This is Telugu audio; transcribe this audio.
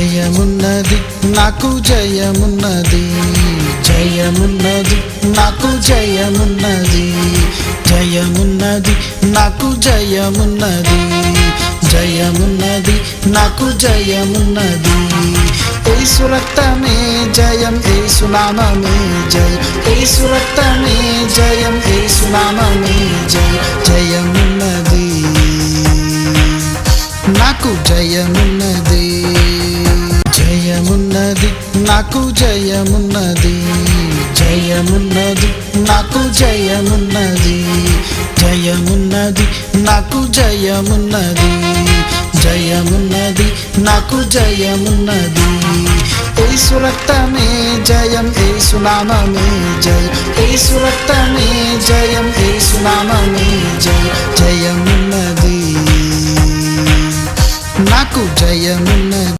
జయమున్నది నాకు జయమున్నది, జయమున్నది నాకు జయమున్నది, జయమున్నది నాకు జయమున్నది, జయమున్నది నాకు జయమున్నది. యేసు రక్తమే జయం, యేసు నామమే జయం, యేసు రక్తమే జయం, యేసు నామమే జయం. జయమున్నది నాకు జయమున్నది, జయమున్నది నాకు జయమున్నది, జయమున్నది నాకు జయమున్నది, జయమున్నది నాకు జయమున్నది, జయమున్నది నాకు జయమున్నది. యేసు రక్తమే జయం, యేసు నామమే జయం, యేసు రక్తమే జయం, యేసు నామమే జయం. జయమున్నది నాకు జయమున్నది.